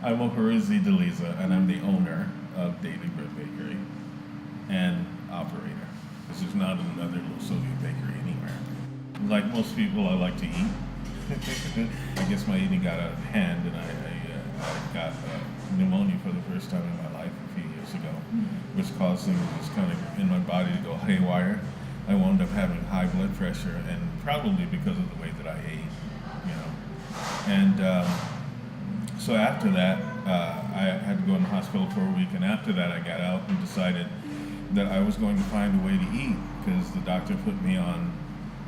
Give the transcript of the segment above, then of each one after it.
I'm Ahura and I'm the owner of Daily Bread Bakery and operator. This is not another low sodium bakery anywhere. Like most people, I like to eat. I guess my eating got out of hand, and I got pneumonia for the first time in my life a few years ago, which caused things just kind of in my body to go haywire. I wound up having high blood pressure, and probably because of the way that I ate, you know. And so after that, I had to go in the hospital for a week, and after that, I got out and decided that I was going to find a way to eat, because the doctor put me on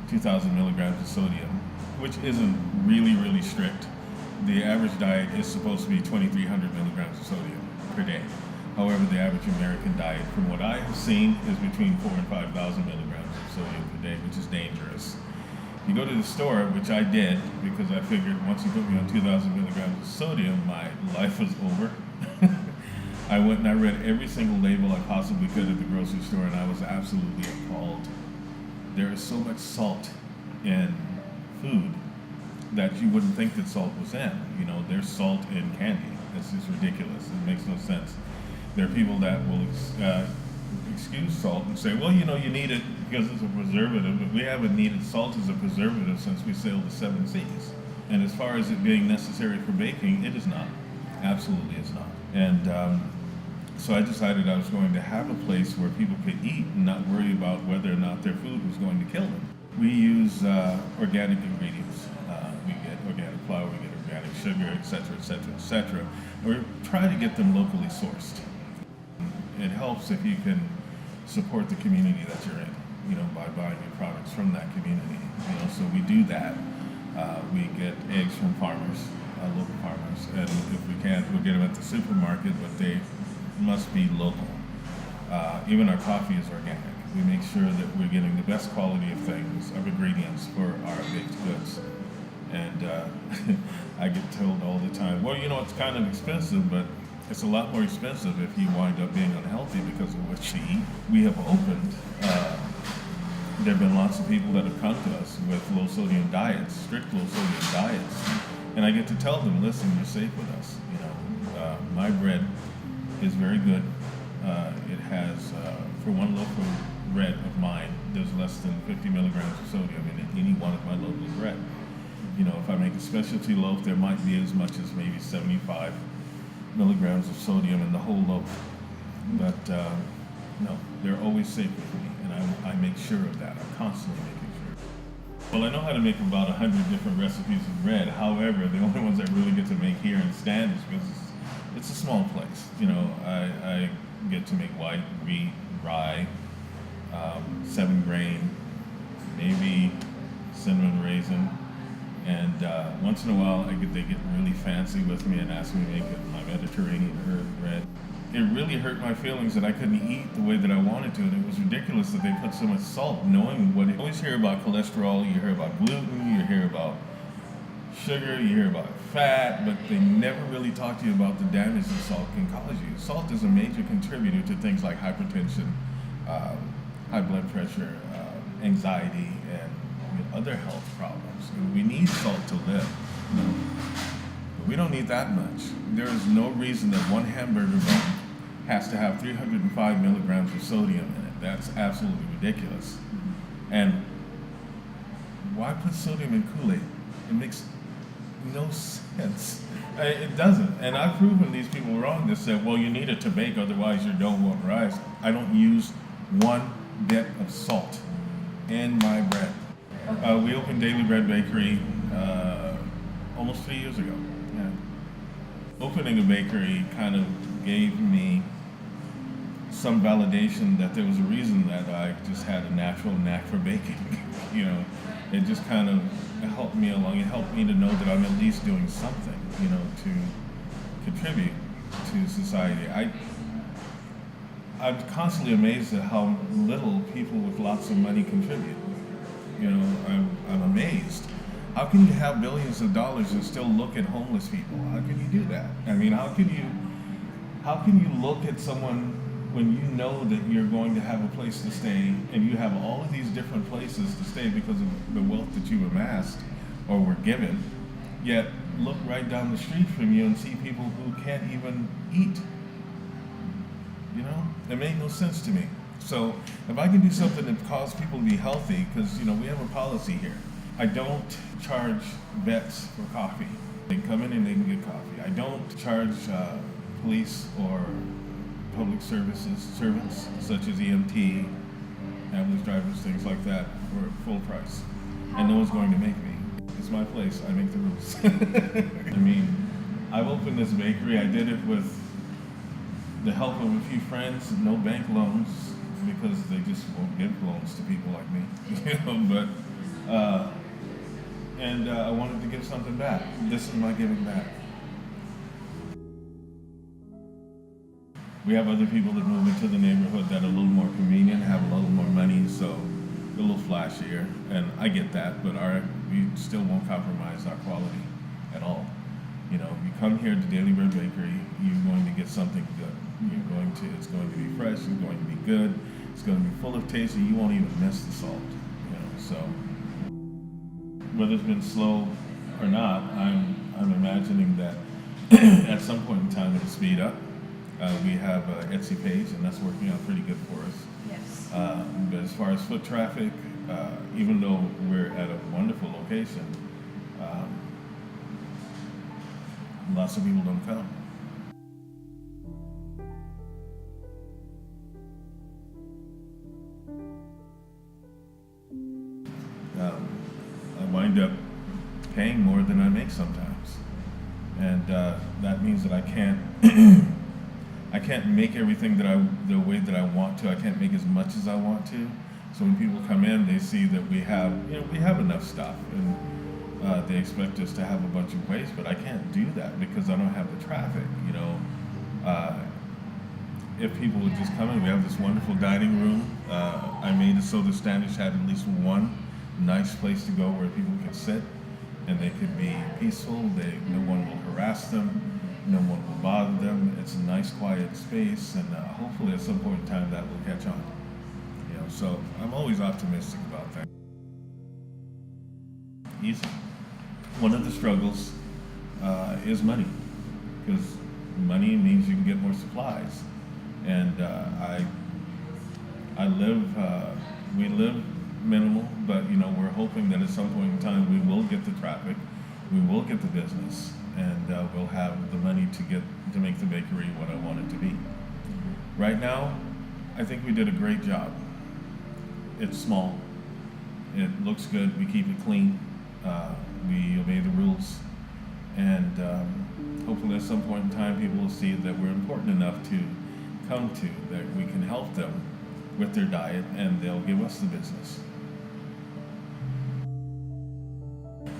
2,000 milligrams of sodium, which isn't really strict. The average diet is supposed to be 2,300 milligrams of sodium per day. However, the average American diet, from what I have seen, is between 4,000 and 5,000 milligrams of sodium per day, which is dangerous. You go to the store, which I did, because I figured once you put me on 2,000 milligrams of sodium, my life was over. I went and I read every single label I possibly could at the grocery store, and I was absolutely appalled. There is so much salt in food that you wouldn't think that salt was in. You know, there's salt in candy. It's just ridiculous. It makes no sense. There are people that will excuse salt and say, well, you know, you need it because it's a preservative, but we haven't needed salt as a preservative since we sailed the seven seas. And as far as it being necessary for baking, it is not. Absolutely is not. And so I decided I was going to have a place where people could eat and not worry about whether or not their food was going to kill them. We use organic ingredients. We get organic flour, we get organic sugar, etc. We try to get them locally sourced. It helps if you can support the community that you're in, you know, by buying your products from that community. You know, so we do that. We get eggs from farmers, local farmers, and if we can't, we'll get them at the supermarket, but they must be local. Even our coffee is organic. We make sure that we're getting the best quality of things, of ingredients for our baked goods. And I get told all the time, well, you know, it's kind of expensive, but it's a lot more expensive if you wind up being unhealthy because of what you eat. We have opened, there have been lots of people that have come to us with low sodium diets, strict low sodium diets. And I get to tell them, listen, you're safe with us. You know, my bread is very good. It has, for one loaf of bread of mine, there's less than 50 milligrams of sodium in any one of my loaves of bread. You know, if I make a specialty loaf, there might be as much as maybe 75 milligrams of sodium in the whole loaf. But no, they're always safe with me, and I make sure of that. I'm constantly making sure. Well, I know how to make about 100 different recipes of bread. However, the only ones I really get to make here in Standish, because it's a small place. You know, I get to make white, wheat, rye, 7-grain, maybe cinnamon raisin. And once in a while, they get really fancy with me and ask me to make it my Mediterranean herb bread. It really hurt my feelings that I couldn't eat the way that I wanted to, and it was ridiculous that they put so much salt, knowing what. You always hear about cholesterol, you hear about gluten, you hear about sugar, you hear about fat, but they never really talk to you about the damage that salt can cause you. Salt is a major contributor to things like hypertension, high blood pressure, anxiety, and other health problems. And we need salt to live. You know? But we don't need that much. There is no reason that one hamburger bun has to have 305 milligrams of sodium in it. That's absolutely ridiculous. And why put sodium in Kool-Aid? It makes no sense. It doesn't. And I've proven these people wrong that said, well, you need it to bake, otherwise your dough won't rise. I don't use one bit of salt in my bread. We opened Daily Bread Bakery almost 3 years ago. Yeah. Opening a bakery kind of gave me some validation that there was a reason that I just had a natural knack for baking. You know, it just kind of helped me along. It helped me to know that I'm at least doing something, you know, to contribute to society. I'm constantly amazed at how little people with lots of money contribute. You know, I'm amazed. How can you have billions of dollars and still look at homeless people? How can you do that? I mean, how can you look at someone when you know that you're going to have a place to stay and you have all of these different places to stay because of the wealth that you amassed or were given, yet look right down the street from you and see people who can't even eat. You know, it made no sense to me. So if I can do something that causes people to be healthy, because we have a policy here. I don't charge vets for coffee. They can come in and they can get coffee. I don't charge police or public services servants such as EMT, ambulance drivers, things like that, for full price. And no one's going to make me. It's my place. I make the rules. I mean, I've opened this bakery. I did it with the help of a few friends, no bank loans, because they just won't give loans to people like me. But I wanted to give something back. This is my giving back. We have other people that move into the neighborhood that are a little more convenient, have a little more money, so a little flashier, and I get that, but we still won't compromise our quality at all. You come here to Daily Bread Bakery, you're going to get something good. It's going to be fresh, it's going to be good, it's going to be full of taste, and you won't even miss the salt. So whether it's been slow or not, I'm imagining that at some point in time it'll speed up. We have an Etsy page, and that's working out pretty good for us. Yes. But as far as foot traffic, even though we're at a wonderful location, lots of people don't come. I wind up paying more than I make sometimes, and that means that I can't I can't make everything the way that I want to. I can't make as much as I want to. So when people come in, they see that we have enough stuff, and they expect us to have a bunch of waste, but I can't do that because I don't have the traffic. If people would just come in, we have this wonderful dining room. I made it so the Standish had at least one nice place to go where people can sit and they could be peaceful. No one will harass them. No one will bother them. It's a nice, quiet space, and hopefully at some point in time that will catch on. So I'm always optimistic about that. Easy. One of the struggles is money, because money means you can get more supplies, and we live minimal, but we're hoping that at some point in time we will get the traffic, we will get the business, and we'll have the money to make the bakery what I want it to be. Right now, I think we did a great job. It's small. It looks good. We keep it clean. We obey the rules, and hopefully at some point in time people will see that we're important enough to come to, that we can help them with their diet, and they'll give us the business.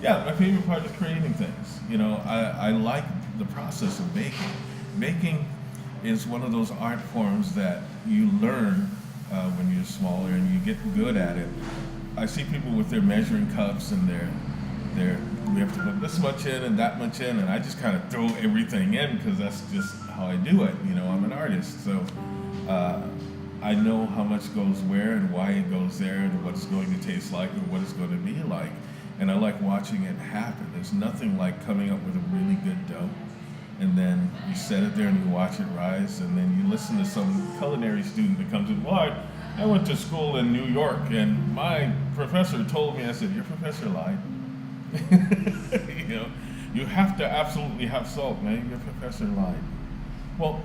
Yeah, my favorite part is creating things. I like the process of baking. Baking is one of those art forms that you learn when you're smaller and you get good at it. I see people with their measuring cups and we have to put this much in and that much in, and I just kind of throw everything in because that's just how I do it. I'm an artist, so I know how much goes where and why it goes there and what it's going to taste like and what it's going to be like. And I like watching it happen. There's nothing like coming up with a really good dough, and then you set it there and you watch it rise, and then you listen to some culinary student that comes in. Well, I went to school in New York, and my professor told me. I said, your professor lied. You have to absolutely have salt, man. Your professor lied. Well,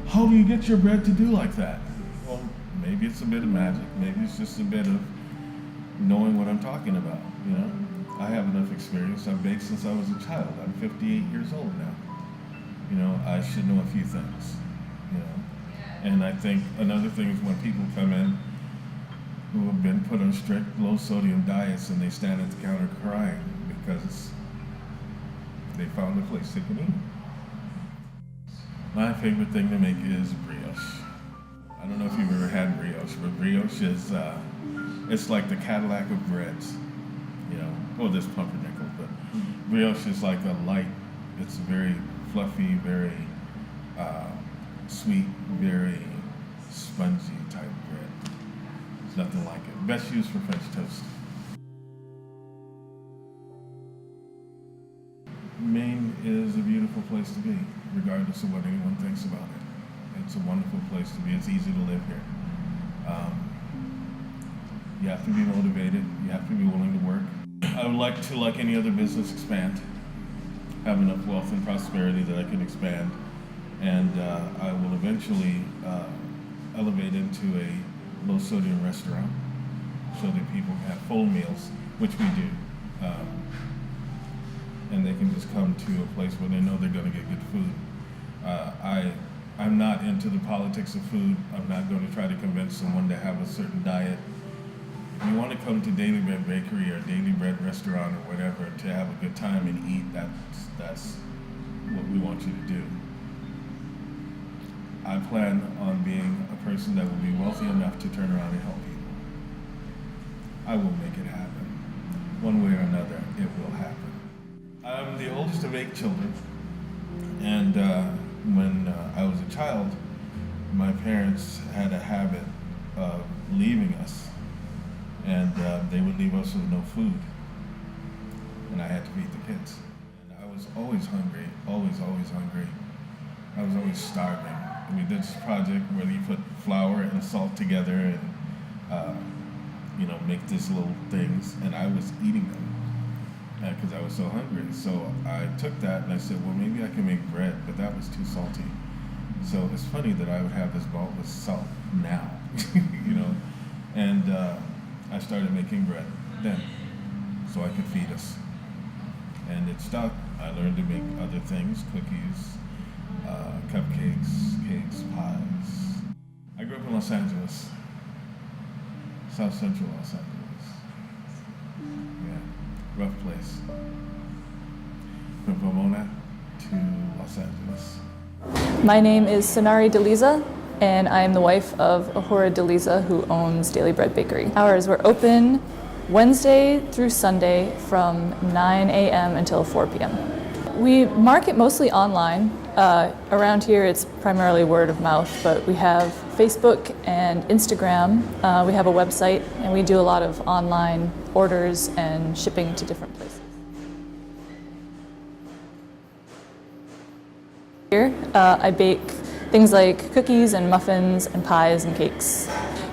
how do you get your bread to do like that? Well, maybe it's a bit of magic. Maybe it's just a bit of knowing what I'm talking about. I have enough experience. I've baked since I was a child. I'm 58 years old now. I should know a few things. And I think another thing is when people come in who have been put on strict low sodium diets and they stand at the counter crying because they found a place they can eat. My favorite thing to make is brioche. I don't know if you've ever had brioche, but brioche is it's like the Cadillac of breads. Well, there's pumpernickel, but brioche is like a light. It's very fluffy, very sweet, very spongy type bread. There's nothing like it. Best used for French toast. place to be, regardless of what anyone thinks about it. It's a wonderful place to be. It's easy to live here. You have to be motivated. You have to be willing to work. I would like to, like any other business, expand. Have enough wealth and prosperity that I can expand. And I will eventually elevate into a low-sodium restaurant so that people can have full meals, which we do. And they can just come to a place where they know they're going to get good food. I'm not into the politics of food. I'm not going to try to convince someone to have a certain diet. If you want to come to Daily Bread Bakery or Daily Bread Restaurant or whatever to have a good time and eat, that's what we want you to do. I plan on being a person that will be wealthy enough to turn around and help people. I will make it happen. One way or another, it will happen. I'm the oldest of 8 children, and when I was a child, my parents had a habit of leaving us, and they would leave us with no food, and I had to feed the kids. And I was always hungry, always hungry. I was always starving. We did this project where you put flour and salt together and make these little things, and I was eating them because I was so hungry. So I took that and I said, well, maybe I can make bread, but that was too salty. So it's funny that I would have this bowl with salt now, and I started making bread then so I could feed us. And it stuck. I learned to make other things, cookies, cupcakes, cakes, pies. I grew up in Los Angeles, South Central Los Angeles. Yeah, rough place. From Pomona to Los Angeles. My name is Sinari Deliza, and I am the wife of Ahura Deliza, who owns Daily Bread Bakery. Hours were open Wednesday through Sunday from 9 a.m. until 4 p.m. We market mostly online. Around here it's primarily word of mouth, but we have Facebook and Instagram. We have a website, and we do a lot of online orders and shipping to different places. Here, I bake things like cookies and muffins and pies and cakes.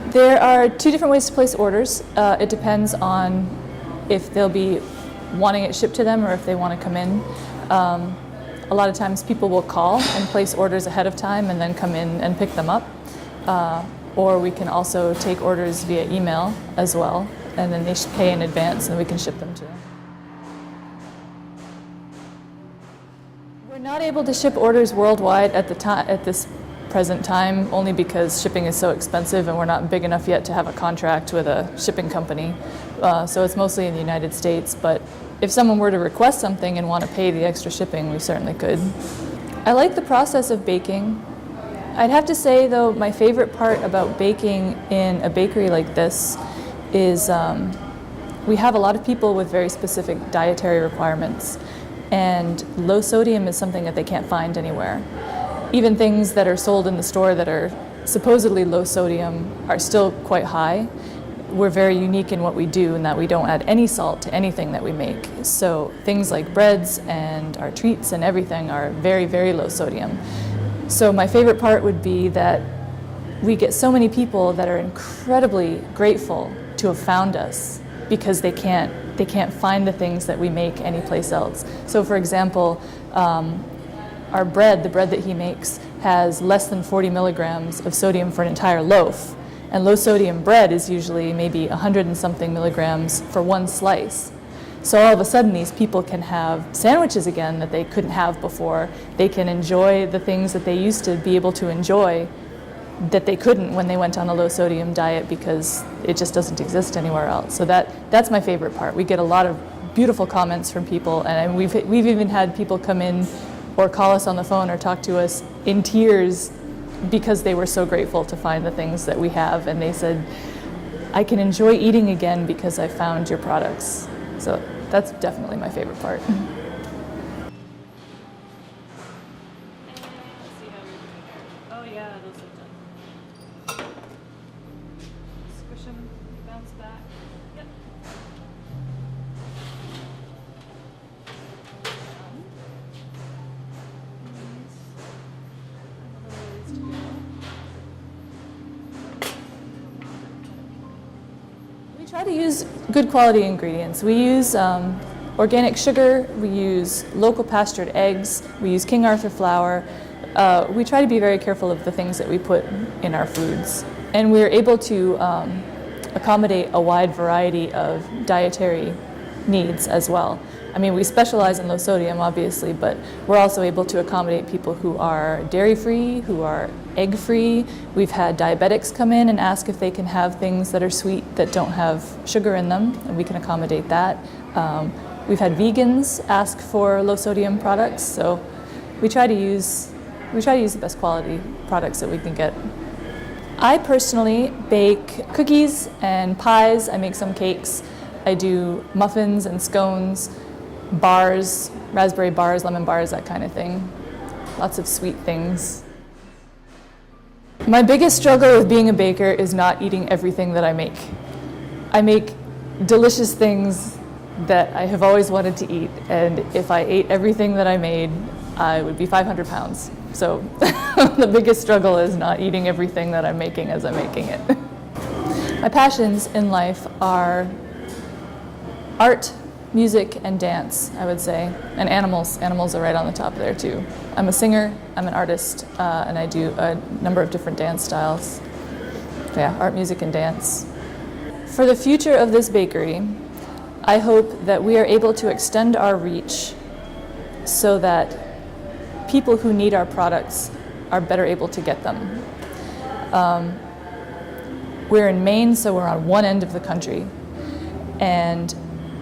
There are 2 different ways to place orders. It depends on if they'll be wanting it shipped to them or if they want to come in. A lot of times people will call and place orders ahead of time and then come in and pick them up. Or we can also take orders via email as well, and then they pay in advance and we can ship them to them. We're not able to ship orders worldwide at this present time, only because shipping is so expensive and we're not big enough yet to have a contract with a shipping company. So it's mostly in the United States, but if someone were to request something and want to pay the extra shipping, we certainly could. I like the process of baking. I'd have to say, though, my favorite part about baking in a bakery like this is we have a lot of people with very specific dietary requirements, and low sodium is something that they can't find anywhere. Even things that are sold in the store that are supposedly low sodium are still quite high. We're very unique in what we do in that we don't add any salt to anything that we make. So things like breads and our treats and everything are very, very low sodium. So my favorite part would be that we get so many people that are incredibly grateful to have found us because they can't find the things that we make anyplace else. So for example, our bread, the bread that he makes, has less than 40 milligrams of sodium for an entire loaf. And low sodium bread is usually maybe 100 and something milligrams for one slice. So all of a sudden these people can have sandwiches again that they couldn't have before. They can enjoy the things that they used to be able to enjoy that they couldn't when they went on a low sodium diet because it just doesn't exist anywhere else. So that's my favorite part. We get a lot of beautiful comments from people, and we've even had people come in or call us on the phone or talk to us in tears because they were so grateful to find the things that we have, and they said, I can enjoy eating again because I found your products. So that's definitely my favorite part. Oh yeah, those are done. Squish them, bounce back. Yep. We try to use good quality ingredients. We use organic sugar, we use local pastured eggs, we use King Arthur flour. We try to be very careful of the things that we put in our foods. And we're able to accommodate a wide variety of dietary needs as well. I mean, we specialize in low sodium, obviously, but we're also able to accommodate people who are dairy-free, who are egg-free. We've had diabetics come in and ask if they can have things that are sweet that don't have sugar in them, and we can accommodate that. We've had vegans ask for low-sodium products, so we try to use the best quality products that we can get. I personally bake cookies and pies. I make some cakes. I do muffins and scones, bars, raspberry bars, lemon bars, that kind of thing. Lots of sweet things. My biggest struggle with being a baker is not eating everything that I make. I make delicious things that I have always wanted to eat, and if I ate everything that I made, I would be 500 pounds. So the biggest struggle is not eating everything that I'm making as I'm making it. My passions in life are art, music, and dance, I would say, and animals. Animals are right on the top there too. I'm a singer, I'm an artist, and I do a number of different dance styles. Yeah, art, music, and dance. For the future of this bakery, I hope that we are able to extend our reach so that people who need our products are better able to get them. We're in Maine, so we're on one end of the country. And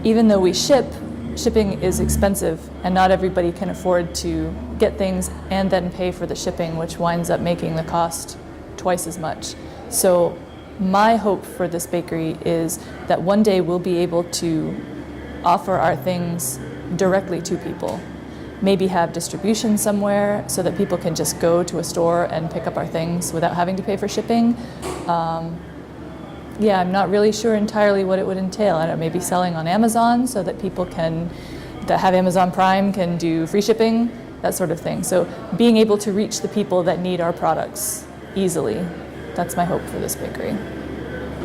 even though we shipping is expensive, and not everybody can afford to get things and then pay for the shipping, which winds up making the cost twice as much. So my hope for this bakery is that one day we'll be able to offer our things directly to people. Maybe have distribution somewhere so that people can just go to a store and pick up our things without having to pay for shipping. Yeah, I'm not really sure entirely what it would entail. I don't know, maybe selling on Amazon so that people that have Amazon Prime can do free shipping, that sort of thing. So being able to reach the people that need our products easily, that's my hope for this bakery.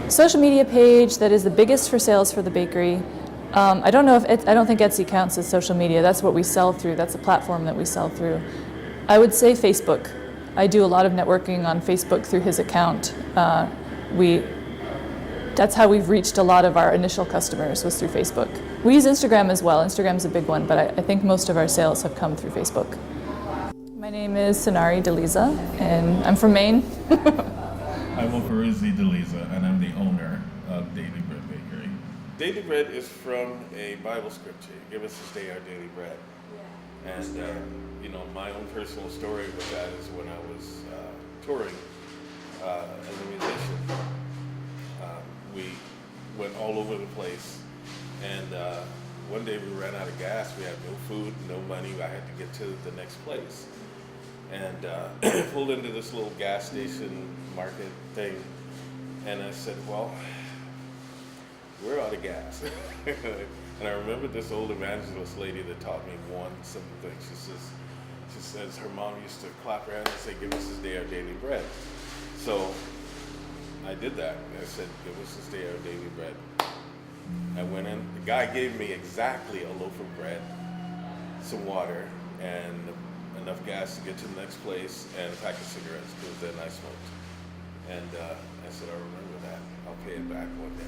Social media page that is the biggest for sales for the bakery. I don't think Etsy counts as social media. That's what we sell through. That's a platform that we sell through. I would say Facebook. I do a lot of networking on Facebook through his account. That's how we've reached a lot of our initial customers, was through Facebook. We use Instagram as well. Instagram's a big one, but I think most of our sales have come through Facebook. My name is Sinari Deliza, and I'm from Maine. I'm Ahura Deliza, and I'm the owner of Daily Bread Bakery. Daily Bread is from a Bible scripture. Give us this day our daily bread. Yeah. And my own personal story with that is when I was touring as a musician. We went all over the place, and one day we ran out of gas. We had no food, no money. I had to get to the next place, and pulled into this little gas station market thing, and I said, well, we're out of gas. And I remember this old evangelist lady that taught me one simple thing. She says her mom used to clap her hands and say, give us this day our daily bread. So I did that. I said, give us this day our daily bread. I went in. The guy gave me exactly a loaf of bread, some water, and enough gas to get to the next place, and a pack of cigarettes, because then I smoked. And I said, I remember that. I'll pay it back one day.